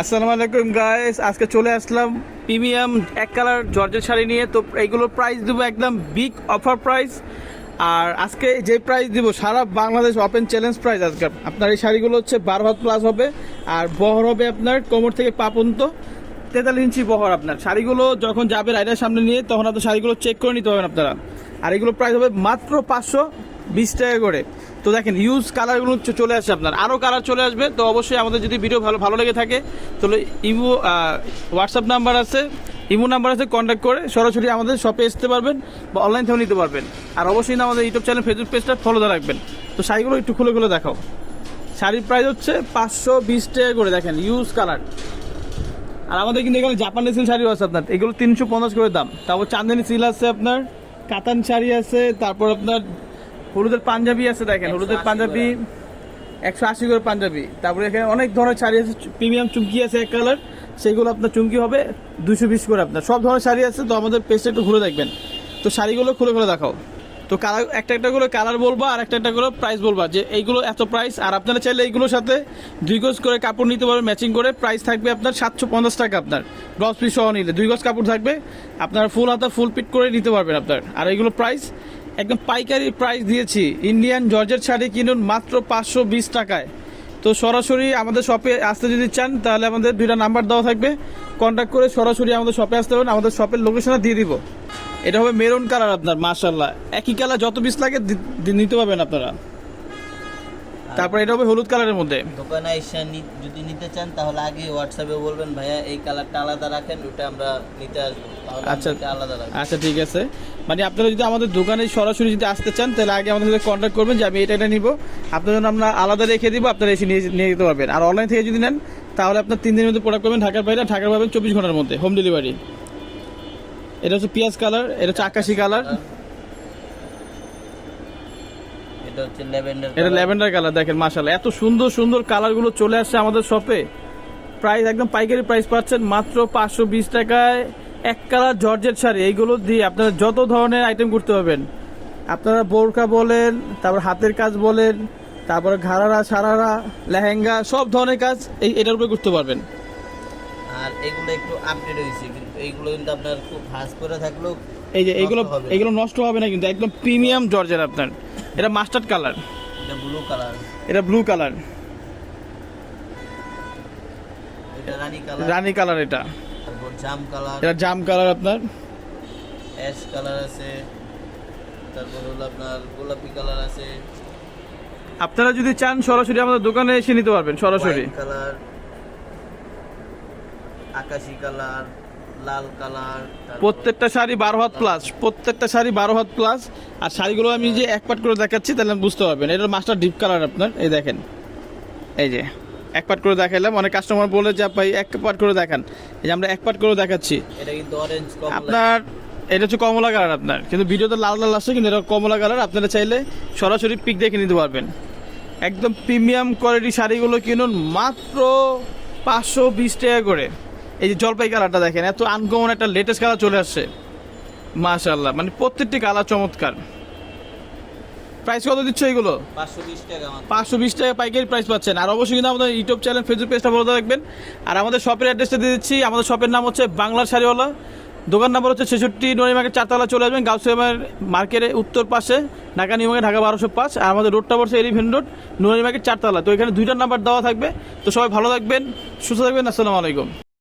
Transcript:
আসসালামু আলাইকুম গাইস, আজকে চলে আসলাম প্রিমিয়াম এক কালার জর্জেট শাড়ি নিয়ে। তো এইগুলোর প্রাইস দেবো একদম বিগ অফার প্রাইস। আর আজকে যে প্রাইস দিব সারা বাংলাদেশ ওপেন চ্যালেঞ্জ প্রাইস। আজকে আপনার এই শাড়িগুলো হচ্ছে 12 হাত প্লাস হবে, আর বহর হবে আপনার কোমর থেকে পা পর্যন্ত 43 ইঞ্চি বহর। আপনার শাড়িগুলো যখন যাবে রাইডার সামনে নিয়ে তখন আপনার শাড়িগুলো চেক করে নিতে হবেন আপনারা। আর এগুলো প্রাইস হবে মাত্র 520 টাকা করে। তো দেখেন ইউজ কালারগুলো চলে আসছে, আপনার আরও কালার চলে আসবে। তো অবশ্যই আমাদের যদি ভিডিও ভালো লেগে থাকে তাহলে হোয়াটসঅ্যাপ নাম্বার আছে, ইমো নাম্বার আছে, কন্ট্যাক্ট করে সরাসরি আমাদের শপে আসতে পারবেন বা অনলাইন থেকেও নিতে পারবেন। আর অবশ্যই না আমাদের ইউটিউব চ্যানেল ফেসবুক পেজটা ফলো রাখবেন। তো শাড়িগুলো একটু খুলে খুলে দেখাও। শাড়ির প্রাইস হচ্ছে 520 টাকা করে, দেখেন ইউজ কালার। আর আমাদের কিন্তু এখানে জাপানি সিল্ক শাড়িও আছে আপনার, এগুলো 350 করে দাম। তারপর চাঁদনি সিল্ক আছে, আপনার কাতান শাড়ি আছে, তারপর আপনার হলুদের পাঞ্জাবি আছে, দেখেন হলুদের পাঞ্জাবি 180 করে পাঞ্জাবি। তারপরে এখানে অনেক ধরনের শাড়ি আছে, প্রিমিয়াম চুমকি আছে এক কালার, সেগুলো আপনার চুমকি হবে 220 করে। আপনার সব ধরনের শাড়ি আছে। তো আমাদের পেজটা একটু ঘুরে দেখবেন। তো শাড়িগুলো খুলে খুলে দেখাও। তো কালার একটা করে কালার বলবো, আর একটা করে প্রাইস বলবা যে এইগুলো এত প্রাইস। আর আপনারা চাইলে এইগুলোর সাথে 2 গজ করে কাপড় নিতে পারবেন ম্যাচিং করে। প্রাইস থাকবে আপনার 750 টাকা। আপনার ব্লাউজ পিস সহ নিলে 2 গজ কাপড় থাকবে, আপনার ফুল হাতা ফুল পিট করে নিতে পারবেন আপনার। আর এইগুলো প্রাইস একদম পাইকারি প্রাইস দিয়েছি। ইন্ডিয়ান জর্জেট শাড়ি কিনুন মাত্র 520 টাকায়। তো সরাসরি আমাদের শপে আসতে যদি চান তাহলে আমাদের 2টা নাম্বার দেওয়া থাকবে, কন্ট্যাক্ট করে সরাসরি আমাদের শপে আসতে পারেন। আমাদের শপের লোকেশনটা দিয়ে দিব। এটা হবে মেরুন কালার, আপনার মাশাআল্লাহ একই কালার, যত পিস লাগে নিতে পারবেন আপনারা। তারপর এটা হবে হলুদ কালারের মধ্যে। দোকানে এসে যদি নিতে চান তাহলে আগে হোয়াটসঅ্যাপে বলবেন ভাইয়া এই কালারটা আলাদা রাখেন, ওটা আমরা নিতে আসবো, তাহলে আচ্ছা আলাদা রাখবেন। আচ্ছা ঠিক আছে। মানে আপনারা যদি আমাদের দোকানে সরাসরি যদি আসতে চান তাহলে আগে আমাদের সাথে কন্ট্যাক্ট করবেন যে আমি এটা নিব, আপনার জন্য আমরা আলাদা রেখে দিব, আপনারা এসে নিয়ে যেতে পারবেন। আর অনলাইন থেকে যদি নেন তাহলে আপনার 3 দিনের মধ্যে প্রোডাক্ট পাবেন ঢাকার বাইরে, ঢাকার পাবেন 24 ঘন্টার মধ্যে হোম ডেলিভারি। এটা হচ্ছে পিঁয়াজ কালার, এটা হচ্ছে আকাশি কালার, এটা হচ্ছে ল্যাভেন্ডার, এটা ল্যাভেন্ডার কালার। দেখেন মাশাআল্লাহ এত সুন্দর সুন্দর কালারগুলো চলে আসছে আমাদের শপে। প্রাইস একদম পাইকারি প্রাইস পাচ্ছেন মাত্র 520 টাকায়। এক কালার জর্জেট শাড়ি, এইগুলো দিয়ে আপনারা যত ধরনের আইটেম করতে পারবেন। আপনারা বোরকা বলেন, তারপর হাতের কাজ বলেন, তারপরে ঘাড়ারা সারারা লেহেঙ্গা সব ধরনের কাজ এটার উপরে করতে পারবেন। আর এগুলো একটু আপডেট হয়েছে, কিন্তু এইগুলো কিন্তু আপনার খুব ভাঁজ করে থাকলেও এই যে এগুলো নষ্ট হবে না কিন্তু, একদম প্রিমিয়াম জর্জেট আপনার। এটা মাস্টার্ড কালার, এটা ব্লু কালার, এটা ব্লু কালার, এটা রানী কালার, এটা তারপর জাম কালার, এটা জাম কালার, আপনার অ্যাশ কালার আছে, তারপর হলো আপনার গোলাপি কালার আছে। আপনারা যদি চান সরাসরি আমাদের দোকানে এসে নিতে পারবেন সরাসরি। কালার, আকাশি কালার, লাল কালার, প্রত্যেকটা শাড়ি 12 হাত প্লাস, প্রত্যেকটা শাড়ি 12 হাত প্লাস। আর শাড়িগুলো আমি যে এক পাট করে দেখাচ্ছি তাহলে বুঝতে পারবেন। এটা মাস্টার ডিপ কালার আপনার, এই দেখেন, এই যে এক পাট করে দেখাইলাম। অনেক কাস্টমার বলে যে ভাই এক পাট করে দেখান, এই যে আমরা এক পাট করে দেখাচ্ছি। এটা কিন্তু অরেঞ্জ কমলা, আপনার এটা হচ্ছে কমলা কালার আপনার, কিন্তু ভিডিওতে লাল লাল আসছে, কিন্তু এটা কমলা কালার। আপনারা চাইলে সরাসরি পিক দেখে নিতে পারবেন। একদম প্রিমিয়াম কোয়ালিটি শাড়িগুলো কিনুন মাত্র 520 টাকা করে। এই যে জলপাই কালারটা দেখেন, এত আনকমন একটা লেটেস্ট কালার চলে আসছে মাশাআল্লাহ। মানে প্রত্যেকটি কালার চমৎকার। প্রাইস কত দিচ্ছে এগুলো? 520 টাকা। 520 টাকা পাইকারি প্রাইস পাচ্ছেন। আর অবশ্যই কিন্তু আমাদের ইউটিউব চ্যানেল ফেসবুক পেজটা ফলো রাখবেন। আর আমাদের শপের অ্যাড্রেসটা দিয়ে দিচ্ছি। আমাদের শপের নাম হচ্ছে বাংলার শাড়িওয়ালা, দোকান নাম্বার হচ্ছে 66 নুরানি মার্কেট 4 চলে আসবেন, গাউসিয়া মার্কেটের উত্তর পাশে, ঢাকা নিউ মার্কেট, ঢাকা 1205। আর আমাদের রোডটা পড়ছে এলিভেন রোড, নুরানি মার্কেট 4। তো এখানে 2টা নাম্বার দেওয়া থাকবে। তো সবাই ভালো থাকবেন, সুস্থ থাকবেন। আসসালামু আলাইকুম।